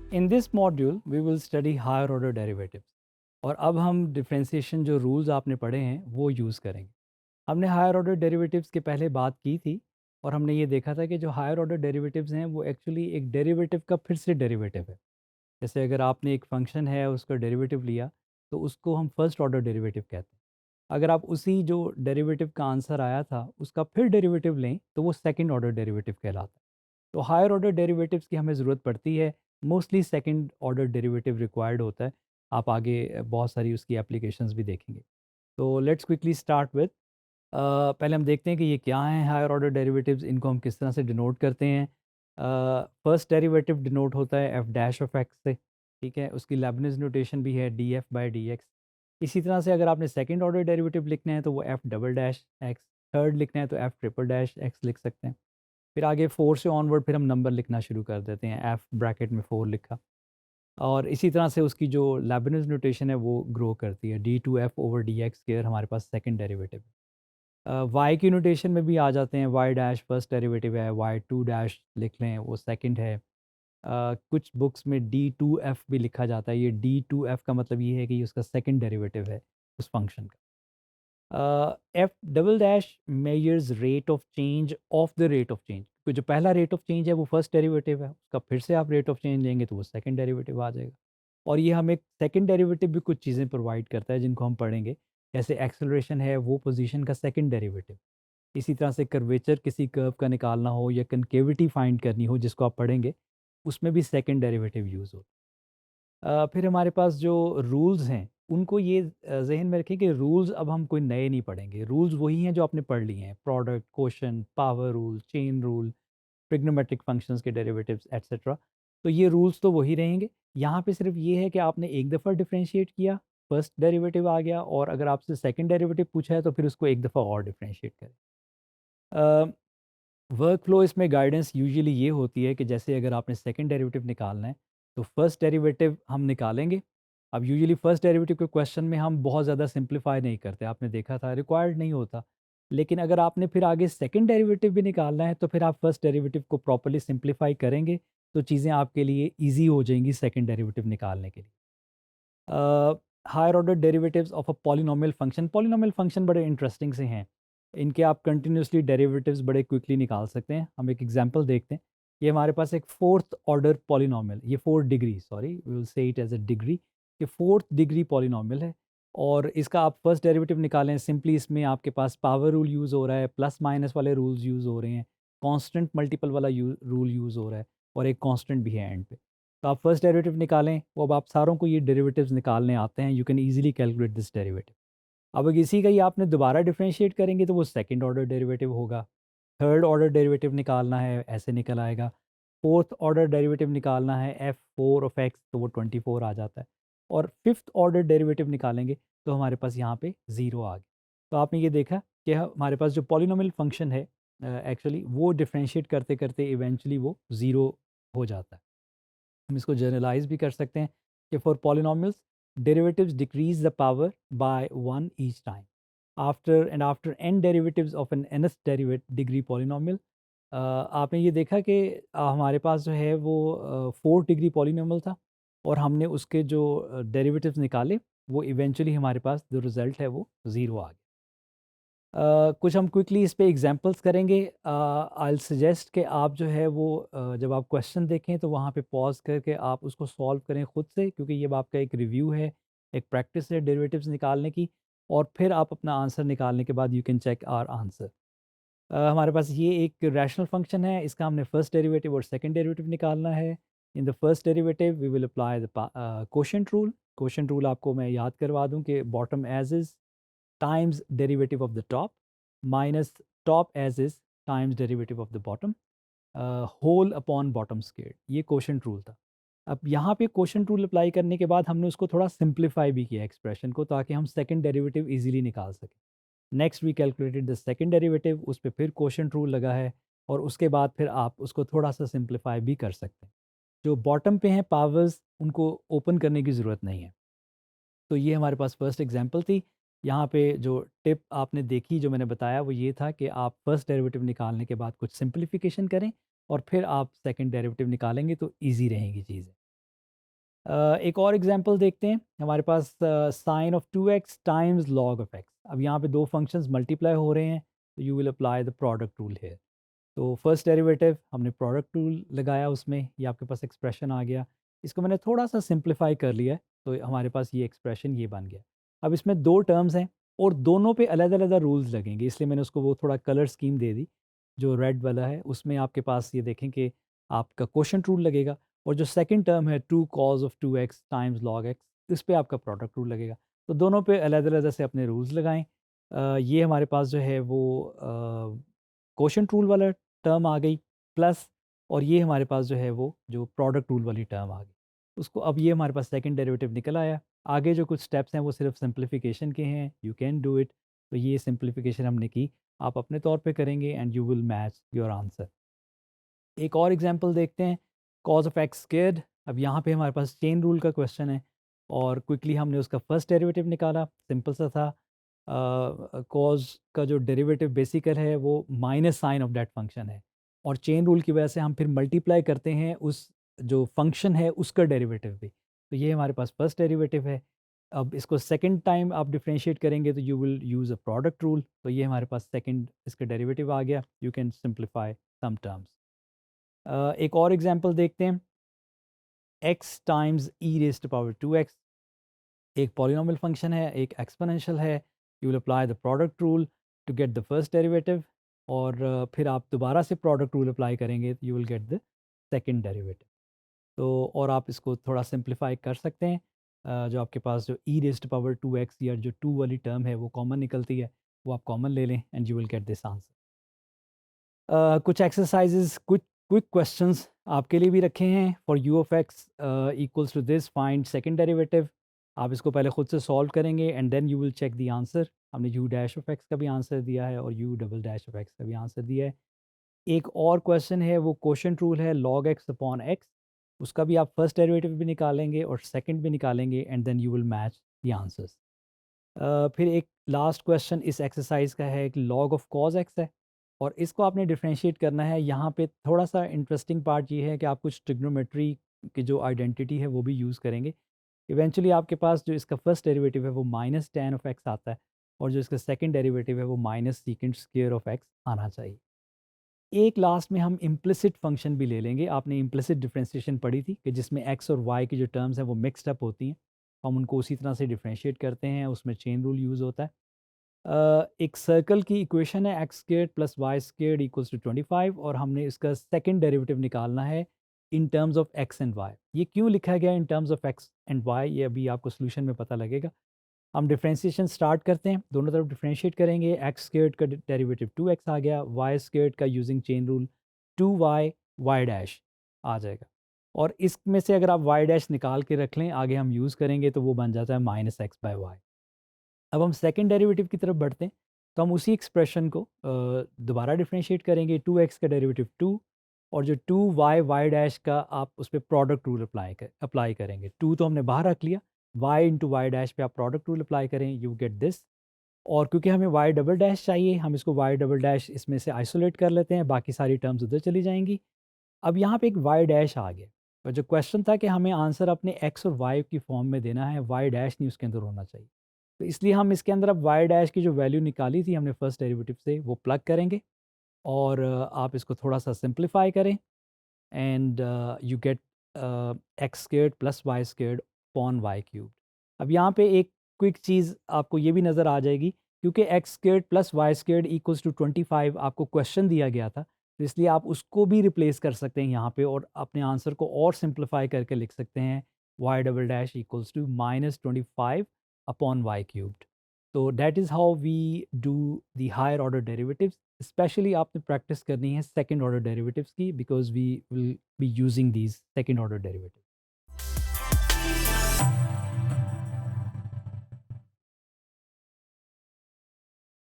In this module, we will study higher order derivatives. और अब हम डिफरेंशिएशन जो रूल्स आपने पढ़े हैं वो यूज़ करेंगे। हमने हायर ऑर्डर डेरिवेटिव्स के पहले बात की थी और हमने ये देखा था कि जो हायर ऑर्डर डेरिवेटिव्स हैं वो एक्चुअली एक डेरिवेटिव का फिर से डेरिवेटिव है। जैसे अगर आपने एक फंक्शन है उसका डेरिवेटिव लिया तो उसको हम फर्स्ट ऑर्डर डेरिवेटिव कहते हैं। अगर आप उसी जो डेरिवेटिव का आंसर आया था उसका फिर डेरिवेटिव लें तो वो सेकंड ऑर्डर डेरिवेटिव कहलाता है। तो हायर ऑर्डर डेरिवेटिव्स की हमें ज़रूरत पड़ती है। Mostly second order derivative required होता है। आप आगे बहुत सारी उसकी एप्लीकेशंस भी देखेंगे। तो लेट्स क्विकली स्टार्ट विद पहले हम देखते हैं कि ये क्या हैं हायर ऑर्डर डेरिवेटिव्स, इनको हम किस तरह से डिनोट करते हैं। फर्स्ट डेरिवेटिव डिनोट होता है एफ डैश ऑफ एक्स से, ठीक है। उसकी लेबनिज नोटेशन भी है D F by D x. इसी तरह से अगर आपने सेकंड ऑर्डर डेरिवेटिव लिखना है तो वो F double dash x, third लिखना है तो एफ ट्रिपल डैश एक्स लिख सकते हैं। फिर आगे 4 से ऑनवर्ड फिर हम नंबर लिखना शुरू कर देते हैं, एफ ब्रैकेट में 4 लिखा। और इसी तरह से उसकी जो लेबनिज नोटेशन है वो ग्रो करती है, d two f over d x square हमारे पास सेकंड डेरिवेटिव है। वाई की नोटेशन में भी आ जाते हैं, वाई डैश फर्स्ट डेरिवेटिव है, वाई टू डैश लिख लें वो सेकंड है। कुछ बुक्स में डी टू एफ भी लिखा जाता है, ये डी टू एफ का मतलब ये है कि ये उसका सेकंड डेरिवेटिव है उस फंक्शन का। F double dash measures rate of change of the rate of change, तो जो पहला रेट ऑफ चेंज है वो फर्स्ट डेरिवेटिव है, उसका फिर से आप रेट ऑफ चेंज लेंगे तो वो सेकंड डेरिवेटिव आ जाएगा। और ये हमें सेकंड डेरिवेटिव भी कुछ चीज़ें प्रोवाइड करता है जिनको हम पढ़ेंगे। जैसे एक्सेलरेशन है वो पोजीशन का सेकंड डेरिवेटिव। इसी तरह से कर्वेचर किसी कर्व का निकालना हो या कनकेविटी फाइंड करनी हो जिसको आप पढ़ेंगे, उसमें भी सेकंड डेरिवेटिव यूज़ होता है। फिर हमारे पास जो रूल्स हैं उनको ये ज़हन में रखें कि रूल्स अब हम कोई नए नहीं पढ़ेंगे, रूल्स वही हैं जो आपने पढ़ लिए हैं, product, quotient, power rule, chain rule, trigonometric functions के डेरिवेटिव्स एटसेट्रा। तो ये रूल्स तो वही रहेंगे। यहाँ पे सिर्फ ये है कि आपने एक दफ़ा डिफरेंशिएट किया, फर्स्ट डेरिवेटिव आ गया, और अगर आपसे सेकंड डेरिवेटिव पूछा है तो फिर उसको एक दफ़ा और डिफरेंशिएट करें। वर्क फ्लो इसमें गाइडेंस यूजुअली ये होती है कि जैसे अगर आपने सेकंड डेरिवेटिव निकालना है तो फर्स्ट डेरिवेटिव हम निकालेंगे। अब यूजुअली फर्स्ट डेरिवेटिव के क्वेश्चन में हम बहुत ज़्यादा सिंपलीफाई नहीं करते, आपने देखा था रिक्वायर्ड नहीं होता। लेकिन अगर आपने फिर आगे सेकंड डेरिवेटिव भी निकालना है तो फिर आप फर्स्ट डेरिवेटिव को प्रॉपर्ली सिंपलीफाई करेंगे तो चीज़ें आपके लिए ईजी हो जाएंगी सेकंड डेरिवेटिव निकालने के लिए। Higher order derivatives of a polynomial function, polynomial function बड़े इंटरेस्टिंग से हैं। इनके आप कंटिन्यूसली डेरिवेटिव्स बड़े क्विकली निकाल सकते हैं। हम एक एग्जांपल देखते हैं। ये हमारे पास एक फोर्थ ऑर्डर पॉलिनोमियल, ये fourth degree, sorry we will say it as a degree, ये फोर्थ डिग्री पॉलिनोमियल है। और इसका आप फर्स्ट डेरिवेटिव निकालें, सिंपली इसमें आपके पास पावर रूल यूज़ हो रहा है, प्लस माइनस वाले रूल्स यूज़ हो रहे हैं, कांस्टेंट मल्टीपल वाला रूल यूज़ हो रहा है, और एक कांस्टेंट भी है एंड पे। तो आप फर्स्ट डेरिवेटिव निकालें, वो अब आप सारों को ये डेरिवेटिव्स निकालने आते हैं, you can easily calculate this derivative. अब अगर इसी का ही आपने दोबारा डिफरेंशिएट करेंगे तो वो सेकंड ऑर्डर डेरिवेटिव होगा। थर्ड ऑर्डर डेरिवेटिव निकालना है, ऐसे निकल आएगा। फोर्थ ऑर्डर डेरिवेटिव निकालना है, एफ फोर ऑफ एक्स, तो वो 24 आ जाता है। और फिफ्थ ऑर्डर डेरिवेटिव निकालेंगे तो हमारे पास यहाँ पे ज़ीरो आ गया। तो आपने ये देखा कि हमारे पास जो पॉलिनोमियल फंक्शन है एक्चुअली वो डिफरेंशिएट करते करते इवेंचुअली वो ज़ीरो हो जाता है। हम इसको जनरलाइज भी कर सकते हैं कि for polynomials derivatives decrease the power by one each time. After n derivatives of n nth derivate degree polynomial. आपने ये देखा कि हमारे पास जो है वो 4 डिग्री पॉलिनोमियल था, और हमने उसके जो डेरिवेटिव्स निकाले वो इवेंचुअली हमारे पास जो रिजल्ट है वो ज़ीरो आ गया। कुछ हम क्विकली इस पे एग्जांपल्स करेंगे। आई विल सजेस्ट कि आप जो है वो जब आप क्वेश्चन देखें तो वहाँ पे पॉज करके आप उसको सॉल्व करें खुद से, क्योंकि ये आपका एक रिव्यू है, एक प्रैक्टिस है डेरिवेटिव्स निकालने की। और फिर आप अपना आंसर निकालने के बाद you can check our answer. हमारे पास ये एक रैशनल फंक्शन है, इसका हमने फर्स्ट डेरिवेटिव और सेकंड डेरिवेटिव निकालना है। In the first derivative we will apply the quotient rule. Quotient rule आपको मैं याद करवा दूं कि bottom as is times derivative of the top minus top as is times derivative of the bottom whole upon bottom squared, ये quotient rule था। अब यहाँ पे क्वोशंट रूल अप्लाई करने के बाद हमने उसको थोड़ा सिंप्लीफाई भी किया एक्सप्रेशन को, ताकि हम सेकंड डेरिवेटिव इजीली निकाल सकें। Next we calculated the second derivative, उस पर फिर क्वोशंट रूल लगा है, और उसके बाद फिर आप उसको थोड़ा सा सिंप्लीफाई भी कर सकते हैं। जो बॉटम पे हैं पावर्स उनको ओपन करने की ज़रूरत नहीं है। तो ये हमारे पास फर्स्ट एग्जांपल थी। यहाँ पे जो टिप आपने देखी जो मैंने बताया वो ये था कि आप फर्स्ट डेरिवेटिव निकालने के बाद कुछ सिंप्लीफिकेशन करें और फिर आप सेकंड डेरिवेटिव निकालेंगे तो ईज़ी रहेंगी चीज़ें। एक और एग्जांपल देखते हैं। हमारे पास sine of 2x times log of x। अब यहाँ पे दो फंक्शंस मल्टीप्लाई हो रहे हैं, तो you will apply the product rule here. तो फर्स्ट डेरिवेटिव हमने प्रोडक्ट रूल लगाया, उसमें ये आपके पास एक्सप्रेशन आ गया। इसको मैंने थोड़ा सा सिंप्लीफाई कर लिया है, तो हमारे पास ये एक्सप्रेशन ये बन गया। अब इसमें दो टर्म्स हैं और दोनों पे अलग अलग रूल्स लगेंगे, इसलिए मैंने उसको वो थोड़ा कलर स्कीम दे दी। जो रेड वाला है उसमें आपके पास ये देखें कि आपका क्वोशंट रूल लगेगा, और जो सेकंड टर्म है 2 cause of 2x times log x, इस पे आपका प्रोडक्ट रूल लगेगा। तो दोनों पे अलग अलग से अपने रूल्स लगाएं। ये हमारे पास जो है वो क्वोशंट रूल वाला टर्म आ गई प्लस, और ये हमारे पास जो है वो जो प्रोडक्ट रूल वाली टर्म आ गई उसको। अब ये हमारे पास सेकंड डेरिवेटिव निकल आया। आगे जो कुछ स्टेप्स हैं वो सिर्फ सिंप्लीफिकेशन के हैं, यू कैन डू इट। तो ये सिंप्लीफिकेशन हमने की, आप अपने तौर पे करेंगे and you will match your answer. एक और एग्जांपल देखते हैं, कॉज ऑफ एक्स स्क्वायर्ड। अब यहाँ पे हमारे पास चेन रूल का क्वेश्चन है, और क्विकली हमने उसका फर्स्ट डेरिवेटिव निकाला, सिंपल सा था। कॉज का जो डेरिवेटिव बेसिकल है वो minus sine of that function है, और चेन रूल की वजह से हम फिर मल्टीप्लाई करते हैं उस जो फंक्शन है उसका डेरिवेटिव भी। तो ये हमारे पास फर्स्ट डेरिवेटिव है। अब इसको सेकंड टाइम आप डिफरेंशिएट करेंगे तो you will use a product rule. तो ये हमारे पास सेकंड इसका डेरिवेटिव आ गया। You can simplify some terms. एक और एग्जांपल देखते हैं, x times e raise to power 2x। एक पॉलिनॉमियल फंक्शन है, एक एक्सपोनेंशियल है। You will apply the product rule to get the first derivative, और फिर आप दोबारा से प्रोडक्ट रूल अप्लाई करेंगे तो you will get the second derivative. तो और आप इसको थोड़ा सिंप्लीफाई कर सकते हैं। जो आपके पास जो ई रेज़ टू पावर 2x या जो 2 वाली टर्म है वो कॉमन निकलती है, वो आप कॉमन ले लें and you will get this answer. कुछ एक्सरसाइजेज, कुछ क्विक क्वेश्चंस आपके लिए भी रखे हैं। For u of x equals to this find second derivative. आप इसको पहले खुद से सॉल्व करेंगे and then you will check the answer. हमने यू डैश ऑफ एक्स का भी आंसर दिया है और u double dash of x का भी आंसर दिया है। एक और क्वेश्चन है, वो क्वोशंट रूल है लॉग एक्स अपॉन एक्स। उसका भी आप फर्स्ट डेरिवेटिव भी निकालेंगे और सेकंड भी निकालेंगे and then you will match the answers. फिर एक लास्ट क्वेश्चन इस एक्सरसाइज का है, एक लॉग ऑफ कॉज एक्स है, और इसको आपने डिफरेंशिएट करना है। यहाँ पे थोड़ा सा इंटरेस्टिंग पार्ट ये है कि आप कुछ ट्रिग्नोमेट्री की जो आइडेंटिटी है वो भी यूज़ करेंगे। इवेंचुअली आपके पास जो इसका फर्स्ट डेरिवेटिव है वो माइनस टेन ऑफ एक्स आता है, और जो इसका सेकंड डेरिवेटिव है वो minus secant square of x आना चाहिए। एक लास्ट में हम इम्प्लिसिट फंक्शन भी ले लेंगे। आपने इम्प्लिसिट डिफरेंशिएशन पढ़ी थी कि जिसमें एक्स और वाई की जो टर्म्स हैं वो मिक्सड अप होती हैं, हम उनको उसी तरह से डिफरेंशिएट करते हैं, उसमें चेन रूल यूज़ होता है। एक सर्कल की इक्वेशन है x squared plus y squared equals to 25, और हमने इसका सेकंड डेरिवेटिव निकालना है in terms of x and y. ये क्यों लिखा गया in terms of x and y, ये अभी आपको सोल्यूशन में पता लगेगा। हम डिफरेंशिएशन स्टार्ट करते हैं, दोनों तरफ डिफरेंशिएट करेंगे। एक्स स्क्वेयर्ड का डेरिवेटिव 2x आ गया, वाई स्क्वेयर्ड का using chain rule 2y y dash आ जाएगा, और इसमें से अगर आप वाई डैश निकाल के रख लें आगे हम यूज़ करेंगे तो वो बन जाता है माइनस एक्स बाई वाई। अब हम सेकंड डेरिवेटिव की तरफ बढ़ते हैं, तो हम उसी एक्सप्रेशन को दोबारा डिफरेंशिएट करेंगे। 2x का डेरिवेटिव 2, और जो 2y वाई डैश का आप उस पर प्रोडक्ट रूल अप्लाई करेंगे। 2 तो हमने बाहर रख लिया, y इंटू वाई डैश पे आप प्रोडक्ट रूल अप्लाई करें, यू गेट दिस। और क्योंकि हमें y डबल डैश चाहिए, हम इसको y डबल डैश इसमें से आइसोलेट कर लेते हैं, बाकी सारी टर्म्स उधर चली जाएंगी। अब यहाँ पे एक y डैश आ गया, और जो क्वेश्चन था कि हमें आंसर अपने x और y की फॉर्म में देना है, y डैश नहीं उसके अंदर होना चाहिए। तो इसलिए हम इसके अंदर अब y डैश की जो वैल्यू निकाली थी हमने फर्स्ट डेरिवेटिव से वो प्लग करेंगे, और आप इसको थोड़ा सा सिंप्लीफाई करें and you get x squared plus y squared upon y cube. अब यहाँ पे एक क्विक चीज़ आपको ये भी नज़र आ जाएगी, क्योंकि x squared plus y squared equals to 25 आपको क्वेश्चन दिया गया था, तो इसलिए आप उसको भी रिप्लेस कर सकते हैं यहाँ पे, और अपने आंसर को और सिंप्लीफाई करके लिख सकते हैं y double dash equals to minus 25 upon y cubed. तो that is how we do the higher order derivatives. Specially आपने प्रैक्टिस करनी है सेकंड ऑर्डर डेरिवेटिव्स की, because we will be using these second order derivatives.